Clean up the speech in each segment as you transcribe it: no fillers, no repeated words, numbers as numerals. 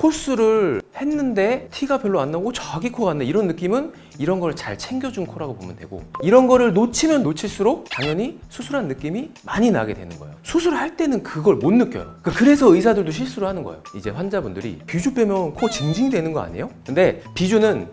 코스를 했는데 티가 별로 안 나고 자기 코 같네 이런 느낌은 이런 걸 잘 챙겨준 코라고 보면 되고, 이런 거를 놓치면 놓칠수록 당연히 수술한 느낌이 많이 나게 되는 거예요. 수술할 때는 그걸 못 느껴요. 그래서 의사들도 실수를 하는 거예요. 이제 환자분들이 비주 빼면 코 징징 되는 거 아니에요? 근데 비주는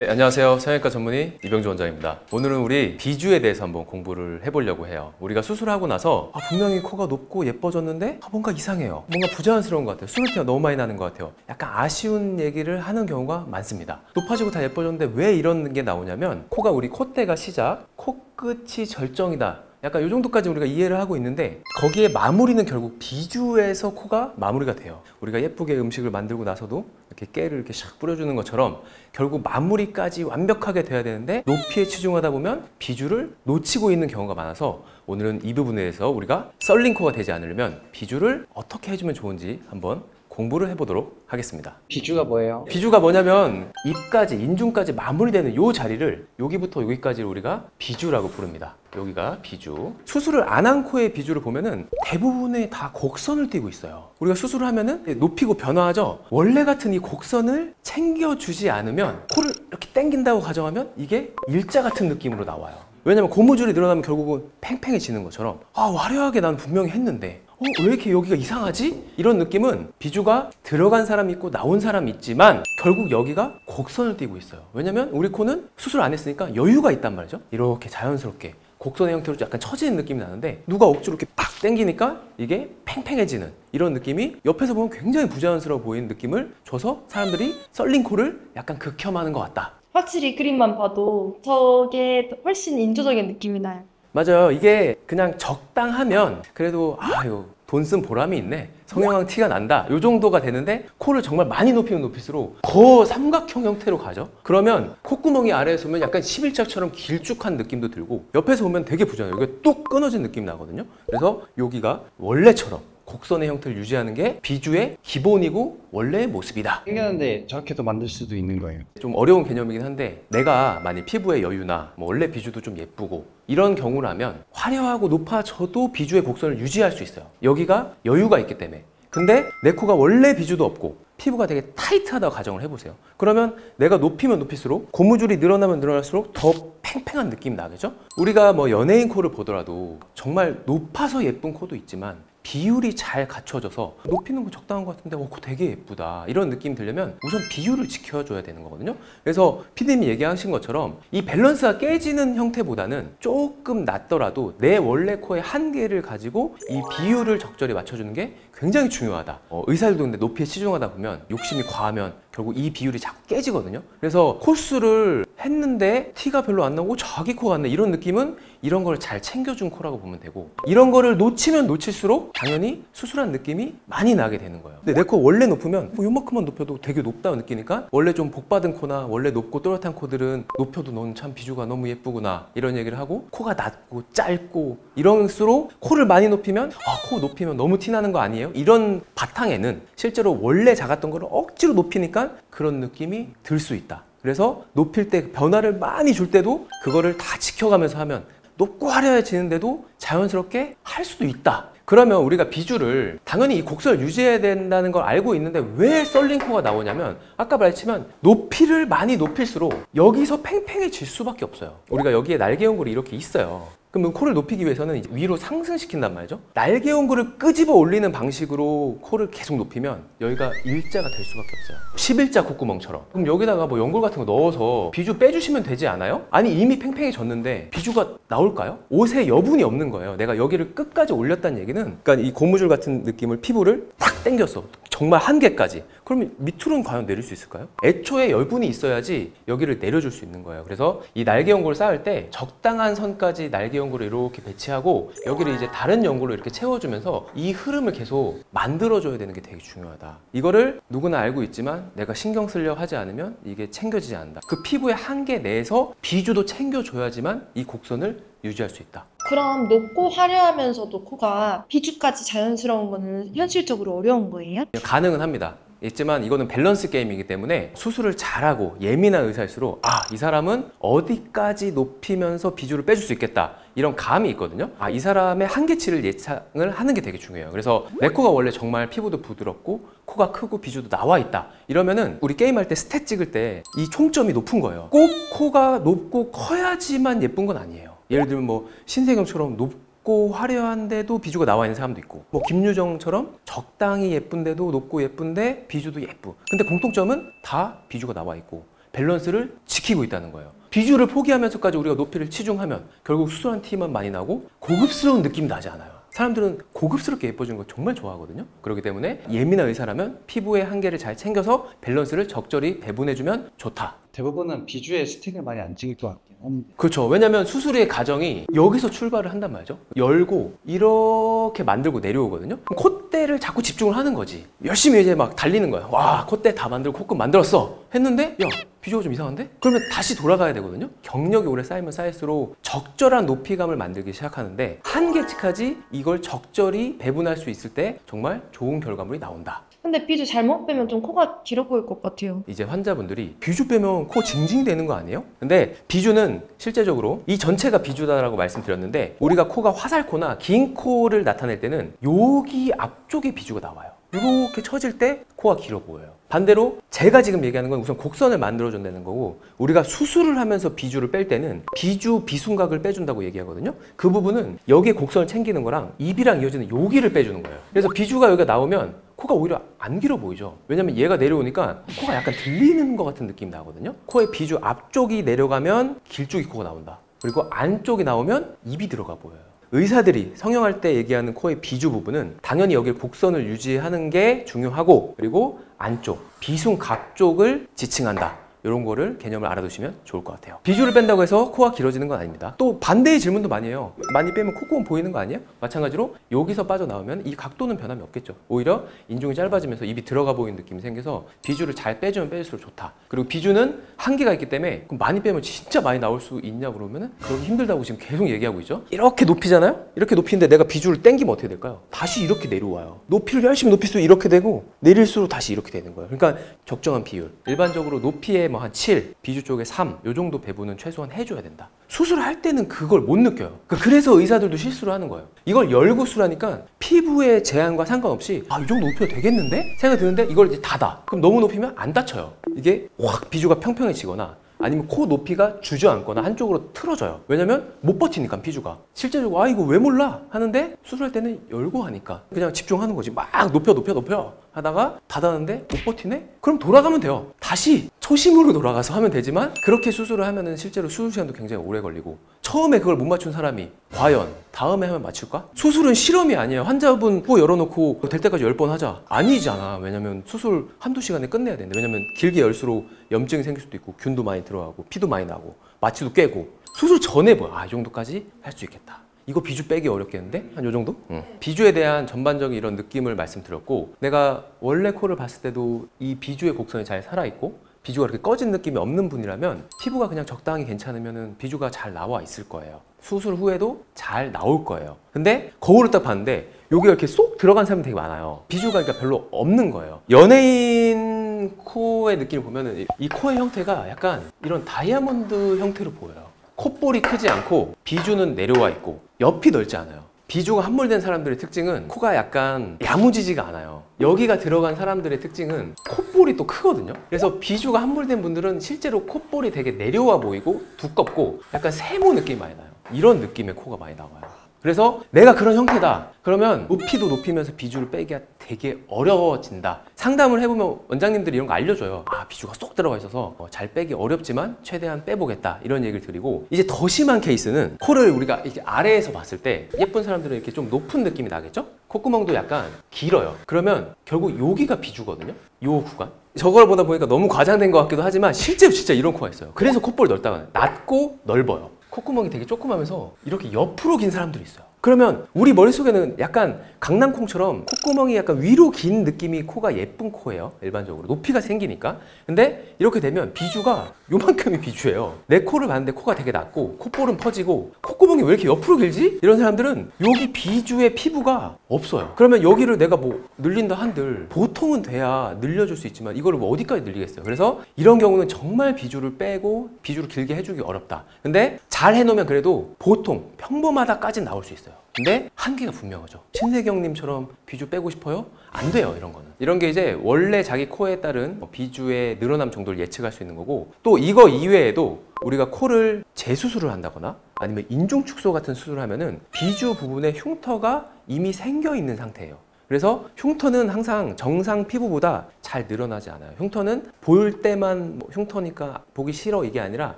네, 안녕하세요. 성형외과 전문의 이병주 원장입니다. 오늘은 우리 비주에 대해서 한번 공부를 해보려고 해요. 우리가 수술하고 나서 분명히 코가 높고 예뻐졌는데 뭔가 이상해요. 뭔가 부자연스러운 것 같아요. 수술티가 너무 많이 나는 것 같아요. 약간 아쉬운 얘기를 하는 경우가 많습니다. 높아지고 다 예뻐졌는데 왜 이런 게 나오냐면, 코가 우리 콧대가 시작, 코끝이 절정이다, 약간 이 정도까지 우리가 이해를 하고 있는데, 거기에 마무리는 결국 비주에서 코가 마무리가 돼요. 우리가 예쁘게 음식을 만들고 나서도 이렇게 깨를 이렇게 샥 뿌려주는 것처럼 결국 마무리까지 완벽하게 돼야 되는데, 높이에 치중하다 보면 비주를 놓치고 있는 경우가 많아서 오늘은 이 부분에 대해서 우리가 썰린 코가 되지 않으려면 비주를 어떻게 해주면 좋은지 한번 공부를 해보도록 하겠습니다. 비주가 뭐예요? 비주가 뭐냐면 입까지, 인중까지 마무리되는 이 자리를, 여기부터 여기까지를 우리가 비주라고 부릅니다. 여기가 비주. 수술을 안 한 코의 비주를 보면은 대부분의 다 곡선을 띠고 있어요. 우리가 수술을 하면은 높이고 변화하죠. 원래 같은 이 곡선을 챙겨주지 않으면, 코를 이렇게 당긴다고 가정하면 이게 일자 같은 느낌으로 나와요. 왜냐면 고무줄이 늘어나면 결국은 팽팽해지는 것처럼, 화려하게 난 분명히 했는데 왜 이렇게 여기가 이상하지? 이런 느낌은 비주가 들어간 사람이 있고 나온 사람이 있지만 결국 여기가 곡선을 띠고 있어요. 왜냐면 우리 코는 수술 안 했으니까 여유가 있단 말이죠. 이렇게 자연스럽게 곡선의 형태로 약간 처지는 느낌이 나는데, 누가 억지로 이렇게 팍 당기니까 이게 팽팽해지는 이런 느낌이 옆에서 보면 굉장히 부자연스러워 보이는 느낌을 줘서 사람들이 썰린 코를 약간 극혐하는 것 같다. 확실히 그림만 봐도 저게 훨씬 인조적인 느낌이 나요. 맞아요. 이게 그냥 적당하면 그래도 아유 돈 쓴 보람이 있네, 성형한 티가 난다, 요 정도가 되는데, 코를 정말 많이 높이면 높일수록 더 삼각형 형태로 가죠. 그러면 콧구멍이 아래에서 보면 약간 11자처럼 길쭉한 느낌도 들고, 옆에서 보면 되게 부자연해요. 여기가 뚝 끊어진 느낌이 나거든요. 그래서 여기가 원래처럼 곡선의 형태를 유지하는 게 비주의 기본이고 원래의 모습이다. 생겼는데 저렇게도 만들 수도 있는 거예요. 좀 어려운 개념이긴 한데, 내가 만약 피부의 여유나 원래 비주도 좀 예쁘고 이런 경우라면 화려하고 높아져도 비주의 곡선을 유지할 수 있어요. 여기가 여유가 있기 때문에. 근데 내 코가 원래 비주도 없고 피부가 되게 타이트하다고 가정을 해보세요. 그러면 내가 높이면 높일수록, 고무줄이 늘어나면 늘어날수록 더 팽팽한 느낌이 나겠죠? 우리가 뭐 연예인 코를 보더라도 정말 높아서 예쁜 코도 있지만 비율이 잘 갖춰져서 높이는 거 적당한 것 같은데 코 되게 예쁘다 이런 느낌이 들려면 우선 비율을 지켜줘야 되는 거거든요. 그래서 피디님이 얘기하신 것처럼 이 밸런스가 깨지는 형태보다는 조금 낮더라도 내 원래 코의 한계를 가지고 이 비율을 적절히 맞춰주는 게 굉장히 중요하다. 의사들도 근데 높이에 치중하다 보면 욕심이 과하면 결국 이 비율이 자꾸 깨지거든요. 그래서 코스를 했는데 티가 별로 안 나고 자기 코 같네 이런 느낌은 이런 걸 잘 챙겨준 코라고 보면 되고, 이런 거를 놓치면 놓칠수록 당연히 수술한 느낌이 많이 나게 되는 거예요. 근데 내 코 원래 높으면 요만큼만 높여도 되게 높다고 느끼니까, 원래 좀 복받은 코나 원래 높고 또렷한 코들은 높여도 넌 참 비주가 너무 예쁘구나 이런 얘기를 하고, 코가 낮고 짧고 이럴수록 코를 많이 높이면 코 높이면 너무 티나는 거 아니에요? 이런 바탕에는 실제로 원래 작았던 거를 억지로 높이니까 그런 느낌이 들 수 있다. 그래서 높일 때 변화를 많이 줄 때도 그거를 다 지켜가면서 하면 높고 화려해지는데도 자연스럽게 할 수도 있다. 그러면 우리가 비주를 당연히 이 곡선을 유지해야 된다는 걸 알고 있는데 왜 썰린 코가 나오냐면, 아까 말했지만 높이를 많이 높일수록 여기서 팽팽해질 수밖에 없어요. 우리가 여기에 날개 연골이 이렇게 있어요. 그럼 코를 높이기 위해서는 이제 위로 상승시킨단 말이죠. 날개 연골을 끄집어 올리는 방식으로 코를 계속 높이면 여기가 일자가 될 수밖에 없어요. 11자 콧구멍처럼. 그럼 여기다가 뭐 연골 같은 거 넣어서 비주 빼주시면 되지 않아요? 아니 이미 팽팽해졌는데 비주가 나올까요? 옷에 여분이 없는 거예요. 내가 여기를 끝까지 올렸다는 얘기는, 그러니까 이 고무줄 같은 느낌을 피부를 탁 당겼어. 정말 한계까지. 그러면 밑으로는 과연 내릴 수 있을까요? 애초에 여분이 있어야지 여기를 내려줄 수 있는 거예요. 그래서 이 날개 연골을 쌓을 때 적당한 선까지 날개 연골을 이렇게 배치하고 여기를 이제 다른 연골로 이렇게 채워주면서 이 흐름을 계속 만들어줘야 되는 게 되게 중요하다. 이거를 누구나 알고 있지만 내가 신경 쓰려 하지 않으면 이게 챙겨지지 않는다. 그 피부의 한계 내에서 비주도 챙겨줘야지만 이 곡선을 유지할 수 있다. 그럼 높고 화려하면서도 코가 비주까지 자연스러운 거는 현실적으로 어려운 거예요? 가능은 합니다. 있지만 이거는 밸런스 게임이기 때문에 수술을 잘하고 예민한 의사일수록 이 사람은 어디까지 높이면서 비주를 빼줄 수 있겠다, 이런 감이 있거든요. 아, 이 사람의 한계치를 예상을 하는 게 되게 중요해요. 그래서 내 코가 원래 정말 피부도 부드럽고 코가 크고 비주도 나와 있다 이러면은 우리 게임할 때 스탯 찍을 때 이 총점이 높은 거예요. 꼭 코가 높고 커야지만 예쁜 건 아니에요. 예를 들면 뭐 신세경처럼 높고 화려한데도 비주가 나와 있는 사람도 있고, 뭐 김유정처럼 적당히 예쁜데도 높고 예쁜데 비주도 예쁘. 근데 공통점은 다 비주가 나와 있고 밸런스를 지키고 있다는 거예요. 비주를 포기하면서까지 우리가 높이를 치중하면 결국 수술한 티만 많이 나고 고급스러운 느낌 나지 않아요. 사람들은 고급스럽게 예뻐지는 거 정말 좋아하거든요. 그렇기 때문에 예민한 의사라면 피부의 한계를 잘 챙겨서 밸런스를 적절히 배분해주면 좋다. 대부분은 비주에 스틱을 많이 안 찍을 것 같긴 한데. 그렇죠. 왜냐면 수술의 과정이 여기서 출발을 한단 말이죠. 열고 이렇게 만들고 내려오거든요. 그럼 콧대를 자꾸 집중을 하는 거지. 열심히 이제 막 달리는 거야. 와, 콧대 다 만들고 콧끝 만들었어 했는데 야, 비주가 좀 이상한데? 그러면 다시 돌아가야 되거든요. 경력이 오래 쌓이면 쌓일수록 적절한 높이감을 만들기 시작하는데 한계치까지 이걸 적절히 배분할 수 있을 때 정말 좋은 결과물이 나온다. 근데 비주 잘못 빼면 좀 코가 길어 보일 것 같아요. 이제 환자분들이 비주 빼면 코 징징대는 거 아니에요? 근데 비주는 실제적으로 이 전체가 비주다라고 말씀드렸는데 우리가 코가 화살코나 긴 코를 나타낼 때는 여기 앞쪽에 비주가 나와요. 이렇게 처질 때 코가 길어 보여요. 반대로 제가 지금 얘기하는 건 우선 곡선을 만들어준다는 거고, 우리가 수술을 하면서 비주를 뺄 때는 비주 비순각을 빼준다고 얘기하거든요. 그 부분은 여기에 곡선을 챙기는 거랑 입이랑 이어지는 여기를 빼주는 거예요. 그래서 비주가 여기가 나오면 코가 오히려 안 길어 보이죠. 왜냐면 얘가 내려오니까 코가 약간 들리는 것 같은 느낌이 나거든요. 코의 비주 앞쪽이 내려가면 길쭉이 코가 나온다. 그리고 안쪽이 나오면 입이 들어가 보여요. 의사들이 성형할 때 얘기하는 코의 비주 부분은 당연히 여기에 곡선을 유지하는 게 중요하고, 그리고 안쪽, 비순각 쪽을 지칭한다. 이런 거를 개념을 알아두시면 좋을 것 같아요. 비주를 뺀다고 해서 코가 길어지는 건 아닙니다. 또 반대의 질문도 많이 해요. 많이 빼면 콧구멍 보이는 거 아니에요? 마찬가지로 여기서 빠져나오면 이 각도는 변함이 없겠죠. 오히려 인중이 짧아지면서 입이 들어가 보이는 느낌이 생겨서 비주를 잘 빼주면 빼줄수록 좋다. 그리고 비주는 한계가 있기 때문에 그럼 많이 빼면 진짜 많이 나올 수 있냐 그러면은 그러기 힘들다고 지금 계속 얘기하고 있죠. 이렇게 높이잖아요? 이렇게 높이는데 내가 비주를 당기면 어떻게 될까요? 다시 이렇게 내려와요. 높이를 열심히 높일수록 이렇게 되고 내릴수록 다시 이렇게 되는 거예요. 그러니까 적정한 비율. 일반적으로 높이에 뭐 한 7, 비주 쪽에 3, 요 정도 배분은 최소한 해줘야 된다. 수술할 때는 그걸 못 느껴요. 그래서 의사들도 실수를 하는 거예요. 이걸 열고 수술하니까 피부의 제한과 상관없이 이 정도 높여도 되겠는데? 생각이 드는데 이걸 이제 닫아. 그럼 너무 높이면 안 닫혀요. 이게 확 비주가 평평해지거나 아니면 코 높이가 주저앉거나 한쪽으로 틀어져요. 왜냐면 못 버티니까 비주가. 실제적으로 이거 왜 몰라? 하는데 수술할 때는 열고 하니까 그냥 집중하는 거지. 막 높여 하다가 닫았는데 못 버티네? 그럼 돌아가면 돼요. 다시 초심으로 돌아가서 하면 되지만 그렇게 수술을 하면은 실제로 수술 시간도 굉장히 오래 걸리고 처음에 그걸 못 맞춘 사람이 과연 다음에 하면 맞출까? 수술은 실험이 아니에요. 환자분 코 열어놓고 될 때까지 10번 하자. 아니잖아. 왜냐면 수술 한두 시간에 끝내야 되는데, 왜냐면 길게 열수록 염증이 생길 수도 있고 균도 많이 들어가고 피도 많이 나고 마취도 깨고 수술 전에 이 정도까지 할 수 있겠다. 이거 비주 빼기 어렵겠는데? 한 요 정도? 비주에 대한 전반적인 이런 느낌을 말씀드렸고, 내가 원래 코를 봤을 때도 이 비주의 곡선이 잘 살아있고 비주가 그렇게 꺼진 느낌이 없는 분이라면 피부가 그냥 적당히 괜찮으면 비주가 잘 나와 있을 거예요. 수술 후에도 잘 나올 거예요. 근데 거울을 딱 봤는데 여기가 이렇게 쏙 들어간 사람이 되게 많아요. 비주가 그러니까 별로 없는 거예요. 연예인 코의 느낌을 보면은 이 코의 형태가 약간 이런 다이아몬드 형태로 보여요. 콧볼이 크지 않고 비주는 내려와 있고 옆이 넓지 않아요. 비주가 함몰된 사람들의 특징은 코가 약간 야무지지가 않아요. 여기가 들어간 사람들의 특징은 콧볼이 또 크거든요. 그래서 비주가 함몰된 분들은 실제로 콧볼이 되게 내려와 보이고 두껍고 약간 세모 느낌이 많이 나요. 이런 느낌의 코가 많이 나와요. 그래서 내가 그런 형태다. 그러면 높이도 높이면서 비주를 빼기가 되게 어려워진다. 상담을 해보면 원장님들이 이런 거 알려줘요. 비주가 쏙 들어가 있어서 잘 빼기 어렵지만 최대한 빼보겠다. 이런 얘기를 드리고, 이제 더 심한 케이스는 코를 우리가 이렇게 아래에서 봤을 때 예쁜 사람들은 이렇게 좀 높은 느낌이 나겠죠? 콧구멍도 약간 길어요. 그러면 결국 여기가 비주거든요. 요 구간. 저걸 보다 보니까 너무 과장된 것 같기도 하지만 실제로 진짜 이런 코가 있어요. 그래서 콧볼 넓다가 낮고 넓어요. 콧구멍이 되게 조그마면서 이렇게 옆으로 긴 사람들이 있어요. 그러면 우리 머릿속에는 약간 강낭콩처럼 콧구멍이 약간 위로 긴 느낌이 코가 예쁜 코예요. 일반적으로 높이가 생기니까. 근데 이렇게 되면 비주가 요만큼이 비주예요. 내 코를 봤는데 코가 되게 낮고 콧볼은 퍼지고 콧구멍이 왜 이렇게 옆으로 길지? 이런 사람들은 여기 비주의 피부가 없어요. 그러면 여기를 내가 뭐 늘린다 한들 보통은 돼야 늘려줄 수 있지만 이거를 뭐 어디까지 늘리겠어요. 그래서 이런 경우는 정말 비주를 빼고 비주를 길게 해주기 어렵다. 근데 잘 해놓으면 그래도 보통 평범하다까지는 나올 수 있어요. 근데 한계가 분명하죠. 신세경님처럼 비주 빼고 싶어요? 안 돼요, 이런 거는. 이런 게 이제 원래 자기 코에 따른 비주의 늘어남 정도를 예측할 수 있는 거고, 또 이거 이외에도 우리가 코를 재수술을 한다거나 아니면 인중축소 같은 수술을 하면은 비주 부분에 흉터가 이미 생겨 있는 상태예요. 그래서 흉터는 항상 정상 피부보다 잘 늘어나지 않아요. 흉터는 볼 때만 뭐 흉터니까 보기 싫어 이게 아니라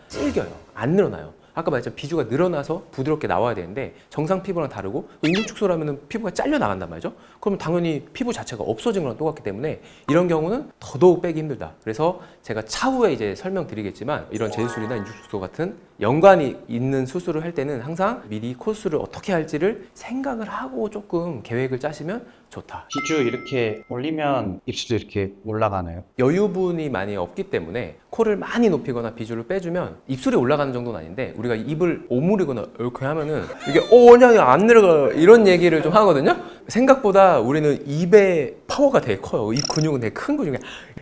질겨요. 안 늘어나요. 아까 말했잖아요. 비주가 늘어나서 부드럽게 나와야 되는데 정상 피부랑 다르고 인중축소를 하면 피부가 잘려 나간단 말이죠. 그러면 당연히 피부 자체가 없어진 거랑 똑같기 때문에 이런 경우는 더더욱 빼기 힘들다. 그래서 제가 차후에 이제 설명드리겠지만 이런 재수술이나 인중축소 같은 연관이 있는 수술을 할 때는 항상 미리 코수술을 어떻게 할지를 생각을 하고 조금 계획을 짜시면 좋다. 비주 이렇게 올리면 입술도 이렇게 올라가나요? 여유분이 많이 없기 때문에 코를 많이 높이거나 비주를 빼주면 입술이 올라가는 정도는 아닌데 우리가 입을 오므리거나 이렇게 하면은 이게 그냥 안 내려가 이런 얘기를 좀 하거든요. 생각보다 우리는 입의 파워가 되게 커요. 입 근육은 되게 큰 근육이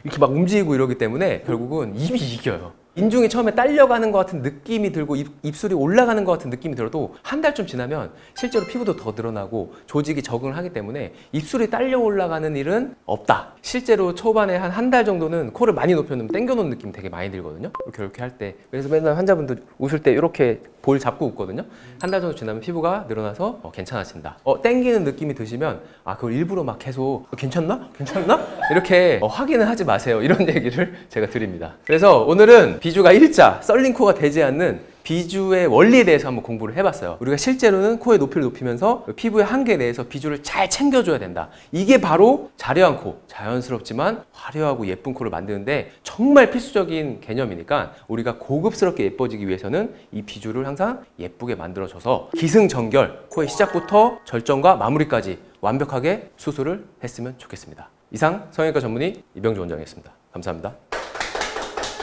이렇게 막 움직이고 이러기 때문에 결국은 입이 이겨요. 인중이 처음에 딸려가는 것 같은 느낌이 들고 입술이 올라가는 것 같은 느낌이 들어도 한 달쯤 지나면 실제로 피부도 더 늘어나고 조직이 적응을 하기 때문에 입술이 딸려 올라가는 일은 없다. 실제로 초반에 한 달 정도는 코를 많이 높여놓으면 당겨놓는 느낌 되게 많이 들거든요. 이렇게 할 때. 그래서 맨날 환자분들 웃을 때 이렇게 볼 잡고 웃거든요. 한 달 정도 지나면 피부가 늘어나서 괜찮아진다. 당기는 느낌이 드시면 그걸 일부러 막 계속 괜찮나? 괜찮나? 이렇게 확인을 하지 마세요. 이런 얘기를 제가 드립니다. 그래서 오늘은 비주가 일자, 썰린 코가 되지 않는 비주의 원리에 대해서 한번 공부를 해봤어요. 우리가 실제로는 코의 높이를 높이면서 피부의 한계 내에서 비주를 잘 챙겨줘야 된다. 이게 바로 자려한 코, 자연스럽지만 화려하고 예쁜 코를 만드는데 정말 필수적인 개념이니까 우리가 고급스럽게 예뻐지기 위해서는 이 비주를 항상 예쁘게 만들어줘서 기승전결, 코의 시작부터 절정과 마무리까지 완벽하게 수술을 했으면 좋겠습니다. 이상 성형외과 전문의 이병주 원장이었습니다. 감사합니다.